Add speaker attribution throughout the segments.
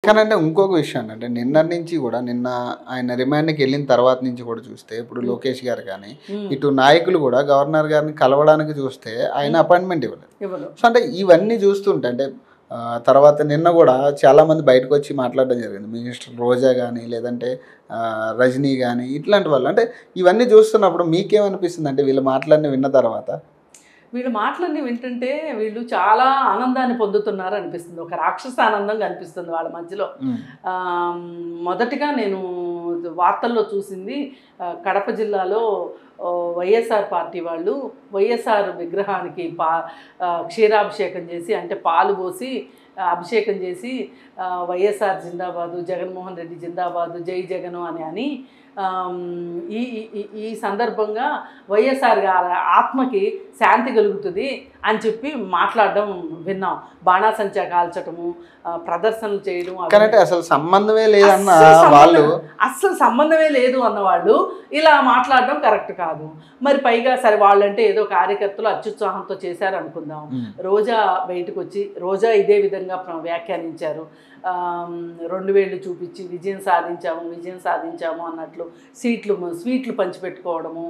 Speaker 1: కానీ అంటే ఇంకొక విషయం అంటే నిన్న నుంచి కూడా నిన్న ఆయన రిమాండ్కి వెళ్ళిన తర్వాత నుంచి కూడా చూస్తే ఇప్పుడు లోకేష్ గారు కానీ ఇటు నాయకులు కూడా గవర్నర్ గారిని కలవడానికి చూస్తే ఆయన అపాయింట్మెంట్ ఇవ్వలేదు. సో అంటే ఇవన్నీ చూస్తుంటే అంటే తర్వాత నిన్న కూడా చాలామంది బయటకు వచ్చి మాట్లాడడం జరిగింది. మినిస్టర్ రోజా కానీ లేదంటే రజనీ కానీ ఇట్లాంటి వాళ్ళు. అంటే ఇవన్నీ చూస్తున్నప్పుడు మీకేమనిపిస్తుంది అంటే వీళ్ళు మాట్లాడిన విన్న తర్వాత?
Speaker 2: వీళ్ళు మాటలన్నీ వింటుంటే వీళ్ళు చాలా ఆనందాన్ని పొందుతున్నారు అనిపిస్తుంది. ఒక రాక్షస ఆనందం కనిపిస్తుంది వాళ్ళ మధ్యలో. మొదటిగా నేను వార్తల్లో చూసింది కడప జిల్లాలో వైఎస్ఆర్ పార్టీ వాళ్ళు వైఎస్ఆర్ విగ్రహానికి క్షీరాభిషేకం చేసి అంటే పాలు పోసి అభిషేకం చేసి వైఎస్ఆర్ జిందాబాదు, జగన్మోహన్ రెడ్డి జిందాబాదు, జై జగను అని ఈ సందర్భంగా వైఎస్ఆర్ గారి ఆత్మకి శాంతి కలుగుతుంది అని చెప్పి మాట్లాడడం విన్నాం. బాణాసంచా కాల్చటము, ప్రదర్శనలు చేయడం,
Speaker 1: అసలు సంబంధమే లేదన్న వాళ్ళు,
Speaker 2: అస్సలు సంబంధమే లేదు అన్నవాళ్ళు ఇలా మాట్లాడడం కరెక్ట్ కాదు. మరి పైగా సరే వాళ్ళంటే ఏదో కార్యకర్తలు అత్యుత్సాహంతో చేశారు అనుకుందాం. రోజా బయటకు వచ్చి రోజా ఇదే విధంగా వ్యాఖ్యానించారు. 2 వేళ్ళు చూపించి విజయం సాధించాము అన్నట్లు స్వీట్లు పంచిపెట్టుకోవడము,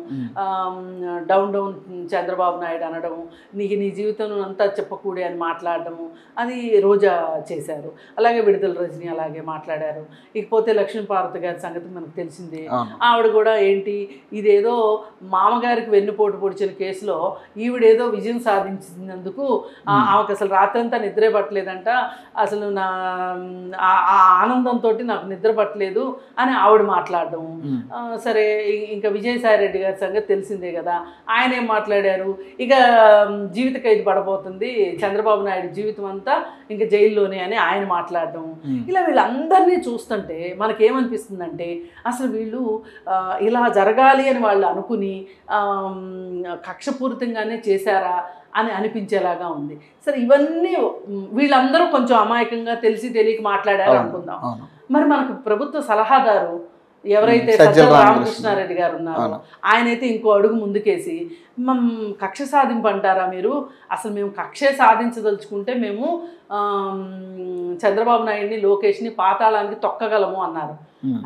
Speaker 2: డౌన్ చంద్రబాబు నాయుడు అనడము, నీ జీవితం అంతా చెప్పకూడే అని మాట్లాడడము, అది రోజా చేశారు. అలాగే విడుదల రజని అలాగే మాట్లాడారు. ఇకపోతే లక్ష్మీపార్వతి గారి సంగతి మనకు తెలిసిందే. ఆవిడ కూడా ఏంటి ఇదేదో మామగారికి వెన్నుపోటు పొడిచిన కేసులో ఈవిడేదో విజయం సాధించినందుకు ఆమెకు అసలు రాత్రంతా నిద్రే పట్టలేదంట, అసలు నా ఆనందంతో నాకు నిద్ర పట్టలేదు అని ఆవిడ మాట్లాడడం. సరే ఇంకా విజయసాయి రెడ్డి గారి సంగతి తెలిసిందే కదా, ఆయన ఏం మాట్లాడారు, ఇక జీవిత ఖైదు పడబోతుంది చంద్రబాబు నాయుడు జీవితం అంతా ఇంకా జైల్లోనే అని ఆయన మాట్లాడడం. ఇలా వీళ్ళందరినీ చూస్తుంటే మనకేమనిపిస్తుందంటే అసలు వీళ్ళు ఇలా జరగాలి అని వాళ్ళు అనుకుని కక్షపూరితంగానే చేశారా అని అనిపించేలాగా ఉంది. సరే ఇవన్నీ వీళ్ళందరూ కొంచెం అమాయకంగా తెలియక మాట్లాడారు అనుకుందాం. మరి మనకు ప్రభుత్వ సలహాదారు ఎవరైతే సజ్జల రామకృష్ణారెడ్డి గారు ఉన్నారో ఆయనైతే ఇంకో అడుగు ముందుకేసి కక్ష సాధింపు అంటారా మీరు, అసలు మేము కక్షే సాధించదలుచుకుంటే మేము చంద్రబాబు నాయుడిని లోకేష్ని పాతాళానికి తొక్కగలము అన్నారు.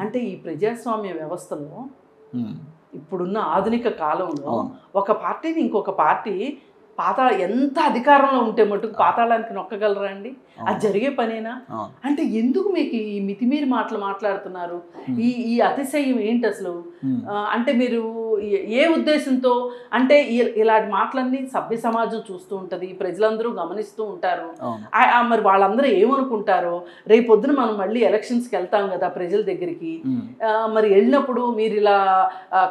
Speaker 2: అంటే ఈ ప్రజాస్వామ్య వ్యవస్థలో ఇప్పుడున్న ఆధునిక కాలంలో ఒక పార్టీని ఇంకొక పార్టీ ఎంత అధికారంలో ఉంటే మటుకు పాతాళానికి నొక్కగలరా అండి? అది జరిగే పనేనా? అంటే ఎందుకు మీకు ఈ మితిమీరి మాట్లాడుతున్నారు? ఈ అతిశయం ఏంటి అసలు? అంటే మీరు ఏ ఉద్దేశంతో? అంటే ఇలాంటి మాటలన్నీ సభ్య సమాజం చూస్తూ ఉంటుంది, ప్రజలందరూ గమనిస్తూ ఉంటారు. మరి వాళ్ళందరూ ఏమనుకుంటారో, రేపొద్దున మనం మళ్ళీ ఎలక్షన్స్కి వెళ్తాం కదా ప్రజల దగ్గరికి, మరి వెళ్ళినప్పుడు మీరు ఇలా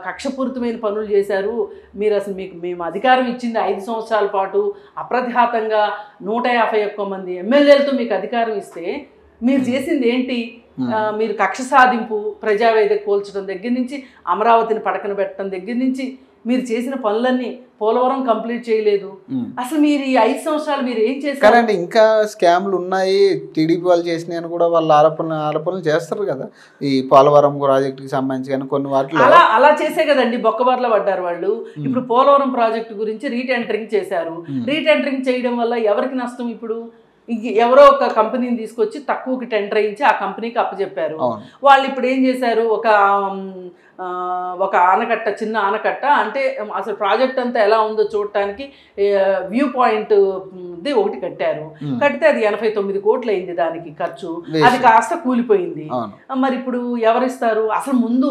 Speaker 2: కక్షపూరితమైన పనులు చేశారు, మీరు అసలు మేము అధికారం ఇచ్చింది 5 సంవత్సరాల పాటు అప్రతిహాతంగా 151 మంది ఎమ్మెల్యేలతో మీకు అధికారం ఇస్తే మీరు చేసింది ఏంటి? మీరు కక్ష సాధింపు, ప్రజావేదిక కూల్చడం దగ్గర నుంచి, అమరావతిని పడకన పెట్టడం దగ్గర నుంచి మీరు చేసిన పనులన్నీ, పోలవరం కంప్లీట్ చేయలేదు. అసలు మీరు ఈ 5 సంవత్సరాలు మీరు ఏం చేశారు?
Speaker 1: ఇంకా స్కామ్లు ఉన్నాయి, టీడీపీ వాళ్ళు చేసినాయి అని కూడా వాళ్ళు ఆరోపణలు చేస్తారు కదా. ఈ పోలవరం ప్రాజెక్టుకి సంబంధించి కానీ కొన్ని వాటిలో
Speaker 2: అలా చేసే కదండి బొక్కబార్లో పడ్డారు వాళ్ళు. ఇప్పుడు పోలవరం ప్రాజెక్టు గురించి రీటెండరింగ్ చేశారు. రీటెండరింగ్ చేయడం వల్ల ఎవరికి నష్టం? ఇప్పుడు ఎవరో ఒక కంపెనీని తీసుకొచ్చి తక్కువకి టెండర్ అయించి ఆ కంపెనీకి అప్పచెప్పారు. వాళ్ళు ఇప్పుడు ఏం చేశారు, ఒక ఆనకట్ట, చిన్న ఆనకట్ట, అంటే అసలు ప్రాజెక్ట్ అంతా ఎలా ఉందో చూడటానికి వ్యూ పాయింట్ ఒకటి కట్టారు. కడితే అది 89 కోట్లు అయింది దానికి ఖర్చు. అది కాస్త కూలిపోయింది. మరి ఇప్పుడు ఎవరిస్తారు? అసలు ముందు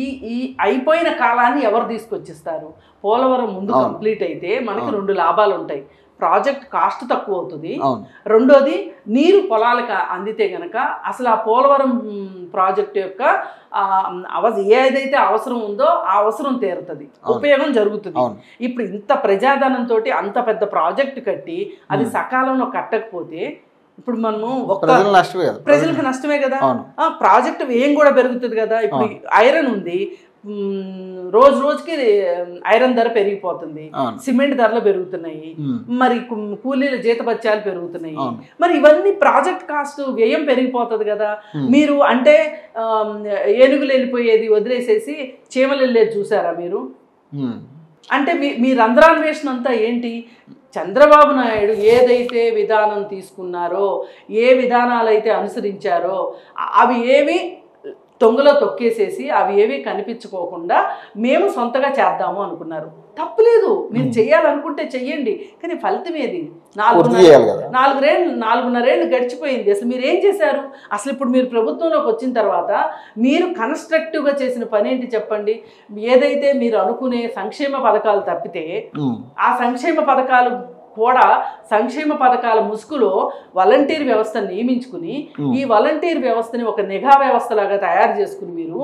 Speaker 2: ఈ అయిపోయిన కాలాన్ని ఎవరు తీసుకొచ్చిస్తారు? పోలవరం ముందు కంప్లీట్ అయితే మనకి 2 లాభాలు ఉంటాయి. ప్రాజెక్ట్ కాస్ట్ తక్కువ అవుతుంది, రెండోది నీరు పొలాలకు అందితే గనక అసలు ఆ పోలవరం ప్రాజెక్టు యొక్క ఏదైతే అవసరం ఉందో ఆ అవసరం తీరుతుంది, ఉపయోగం జరుగుతుంది. ఇప్పుడు ఇంత ప్రజాధనంతో అంత పెద్ద ప్రాజెక్టు కట్టి అది సకాలంలో కట్టకపోతే ఇప్పుడు మనము ప్రజలకు నష్టమే కదా. ప్రాజెక్టు వ్యయం కూడా పెరుగుతుంది కదా. ఇప్పుడు ఐరన్ ఉంది, రోజు రోజుకి ఐరన్ ధర పెరిగిపోతుంది, సిమెంట్ ధరలు పెరుగుతున్నాయి, మరి కూలీల జీతభత్యాలు పెరుగుతున్నాయి. మరి ఇవన్నీ ప్రాజెక్ట్ కాస్ట్ వ్యయం పెరిగిపోతుంది కదా. మీరు అంటే ఏనుగులు వెళ్ళిపోయేది వదిలేసేసి చీమలు వెళ్ళేది చూసారా మీరు? అంటే మీ రంధ్రాన్వేషణ అంతా ఏంటి? చంద్రబాబు నాయుడు ఏదైతే విధానం తీసుకున్నారో, ఏ విధానాలు అయితే అనుసరించారో అవి ఏవి తొంగలో తొక్కేసేసి అవి ఏవి కనిపించుకోకుండా మేము సొంతగా చేద్దాము అనుకున్నారు. తప్పులేదు, మీరు చెయ్యాలనుకుంటే చెయ్యండి, కానీ ఫలితం ఏది? 4.5 గడిచిపోయింది. అసలు మీరు ఏం చేశారు? అసలు ఇప్పుడు మీరు ప్రభుత్వంలోకి వచ్చిన తర్వాత మీరు కన్స్ట్రక్టివ్గా చేసిన పని ఏంటి చెప్పండి? ఏదైతే మీరు అనుకునే సంక్షేమ పథకాలు తప్పితే ఆ సంక్షేమ పథకాలు కూడా సంక్షేమ పథకాల ముసుగులో వాలంటీర్ వ్యవస్థను నియమించుకుని ఈ వాలంటీర్ వ్యవస్థని ఒక నిఘా వ్యవస్థలాగా తయారు చేసుకుని మీరు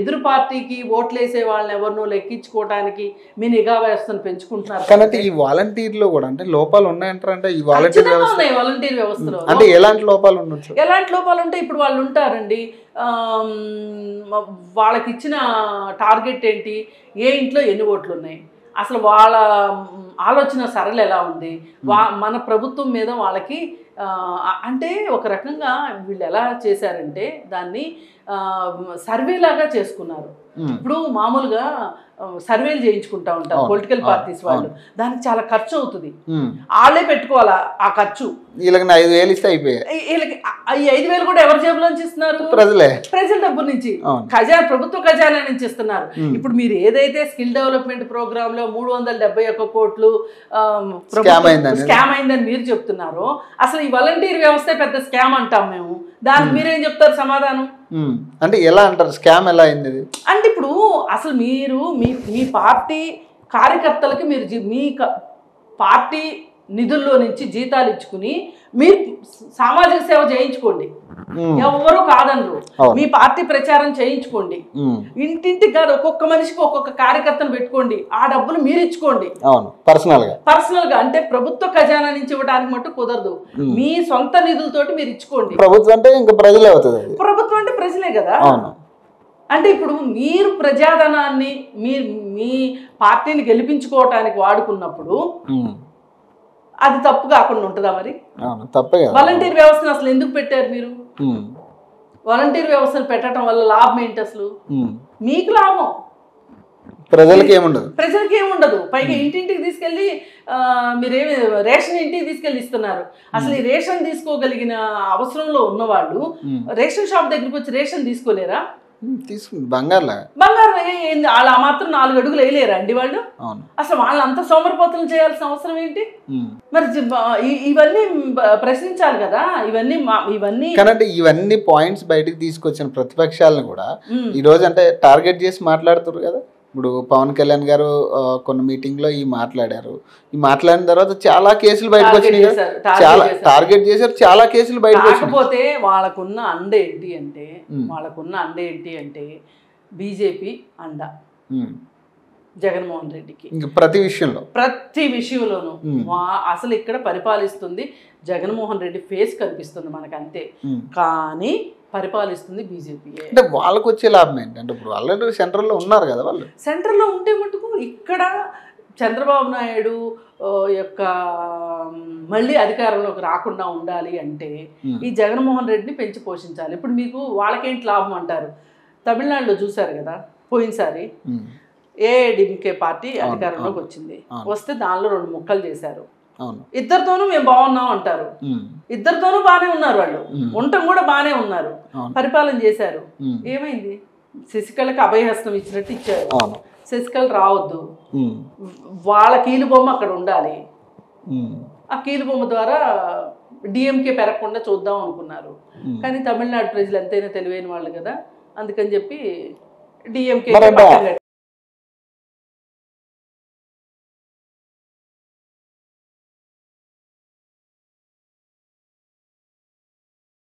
Speaker 2: ఎదురు పార్టీకి ఓట్లేసే వాళ్ళని ఎవరినో లెక్కించుకోవడానికి మీ నిఘా వ్యవస్థను పెంచుకుంటున్నారు.
Speaker 1: కానీ ఈ వాలంటీర్లో కూడా అంటే లోపాలు ఉన్నాయంటారంటే ఈ వాలంటీర్
Speaker 2: వ్యవస్థలో
Speaker 1: అంటే ఎలాంటి లోపాలు ఉండొచ్చు?
Speaker 2: ఎలాంటి లోపాలు ఉంటే ఇప్పుడు వాళ్ళు ఉంటారండి, వాళ్ళకి ఇచ్చిన టార్గెట్ ఏంటి, ఏ ఇంట్లో ఎన్ని ఓట్లు ఉన్నాయి, అసలు వాళ్ళ ఆలోచన సరళ ఎలా ఉంది, మన ప్రభుత్వం మీద వాళ్ళకి అంటే ఒక రకంగా వీళ్ళు ఎలా చేశారంటే దాన్ని సర్వేలాగా చేసుకున్నారు. ఇప్పుడు మామూలుగా సర్వేలు చేయించుకుంటా ఉంటారు పొలిటికల్ పార్టీస్ వాళ్ళు, దానికి చాలా ఖర్చు అవుతుంది, వాళ్ళే పెట్టుకోవాలా ఆ ఖర్చు.
Speaker 1: వీళ్ళకి 5,000 ఇస్తే అయిపోయాయి.
Speaker 2: వీళ్ళకి ఈ 5,000 కూడా ఎవరి జేబులోంచి ఇస్తున్నారు? ప్రజల డబ్బు నుంచి, ప్రభుత్వ ఖజానా నుంచి ఇస్తున్నారు. ఇప్పుడు మీరు ఏదైతే స్కిల్ డెవలప్మెంట్ ప్రోగ్రామ్ లో 371 కోట్లు స్కామ్ అయిందని మీరు చెప్తున్నారో, అసలు ఈ వాలంటీర్ వ్యవస్థ పెద్ద స్కామ్ అంటాం మేము. దానికి మీరేం చెప్తారు సమాధానం?
Speaker 1: అంటే ఎలా అంటారు స్కామ్ ఎలా అయింది
Speaker 2: అంటే ఇప్పుడు అసలు మీరు మీ పార్టీ కార్యకర్తలకి మీరు మీ పార్టీ నిధుల్లో నుంచి జీతాలు ఇచ్చుకుని మీరు సామాజిక సేవ చేయించుకోండి, ఎవరు కాదనరు. మీ పార్టీ ప్రచారం చేయించుకోండి, ఇంటింటికి కాదు ఒక్కొక్క మనిషికి ఒక్కొక్క కార్యకర్తను పెట్టుకోండి, ఆ డబ్బులు మీరు ఇచ్చుకోండి పర్సనల్ గా. అంటే ప్రభుత్వ ఖజానా నుంచి ఇవ్వడానికి మట్టు కుదరదు, మీ సొంత నిధులతోటి మీరు ఇచ్చుకోండి.
Speaker 1: ప్రభుత్వం అంటే ఇంకా ప్రజలే అవుతుంది,
Speaker 2: ప్రభుత్వం అంటే ప్రజలే కదా. అంటే ఇప్పుడు మీరు ప్రజాధనాన్ని మీ పార్టీని గెలిపించుకోవటానికి వాడుకున్నప్పుడు అది తప్పు కాకుండా ఉంటుందా? మరి వాలంటీర్ వ్యవస్థను అసలు ఎందుకు పెట్టారు మీరు? వాలంటీర్ వ్యవస్థను పెట్టడం వల్ల లాభం ఏంటి? అసలు మీకు లాభం,
Speaker 1: ప్రజలకి ఏముండదు.
Speaker 2: పైగా ఇంటింటికి తీసుకెళ్ళి మీరేమి రేషన్ ఇంటికి తీసుకెళ్ళి ఇస్తున్నారు. అసలు ఈ రేషన్ తీసుకోగలిగిన అవసరంలో ఉన్నవాళ్ళు రేషన్ షాప్ దగ్గరికి వచ్చి రేషన్ తీసుకోలేరా?
Speaker 1: బంగారు
Speaker 2: వాళ్ళు ఆ మాత్రం 4 అడుగులు వేయలేరా అండి వాళ్ళు? అసలు వాళ్ళు అంత సోమరిపోతులు చేయాల్సిన అవసరం ఏంటి? మరి ఇవన్నీ ప్రశ్నించాలి కదా.
Speaker 1: ఇవన్నీ పాయింట్స్ బయటకు తీసుకొచ్చిన ప్రతిపక్షాలను కూడా ఈ రోజు అంటే టార్గెట్ చేసి మాట్లాడుతారు కదా. ఇప్పుడు పవన్ కళ్యాణ్ గారు కొన్ని మీటింగ్ లో మాట్లాడారు. మాట్లాడిన తర్వాత చాలా కేసులు బయటకు వచ్చినాయి, చాలా టార్గెట్ చేశారు, చాలా కేసులు బయటకు వచ్చాయి.
Speaker 2: కాకపోతే వాళ్ళకున్న అండ ఏంటి అంటే బీజేపీ అండ జగన్మోహన్ రెడ్డికి
Speaker 1: ప్రతి
Speaker 2: విషయంలోనూ అసలు ఇక్కడ పరిపాలిస్తుంది జగన్మోహన్ రెడ్డి ఫేస్ కనిపిస్తుంది మనకు అంతే, కానీ పరిపాలిస్తుంది బీజేపీ.
Speaker 1: అంటే వాళ్ళకు వచ్చే లాభం ఏంటంటే ఇప్పుడు ఆల్రెడీ సెంట్రల్లో ఉన్నారు కదా, వాళ్ళు
Speaker 2: సెంట్రల్లో ఉంటే మటుకు ఇక్కడ చంద్రబాబు నాయుడు యొక్క మళ్ళీ అధికారంలోకి రాకుండా ఉండాలి అంటే ఈ జగన్మోహన్ రెడ్డిని పెంచి పోషించాలి. ఇప్పుడు మీకు వాళ్ళకేంటి లాభం అంటారు? తమిళనాడులో చూశారు కదా, పోయినసారి ఏఐడిఎంకే పార్టీ అధికారంలోకి వచ్చింది, వస్తే దానిలో 2 ముక్కలు చేశారు. ఇద్దరితోనూ మేము బాగున్నాం అంటారు, ఇద్దరితోనూ బాగానే ఉన్నారు, వాళ్ళు ఉండటం కూడా బాగానే ఉన్నారు, పరిపాలన చేశారు. ఏమైంది? శశికళకి అభయహస్తం ఇచ్చినట్టు ఇచ్చారు. శశికళ రావద్దు, వాళ్ళ కీలుబొమ్మ అక్కడ ఉండాలి, ఆ కీలుబొమ్మ ద్వారా డిఎంకే పెరగకుండా చూద్దాం అనుకున్నారు. కానీ తమిళనాడు ప్రజలు ఎంతైనా తెలివైన వాళ్ళు కదా, అందుకని చెప్పి డిఎంకే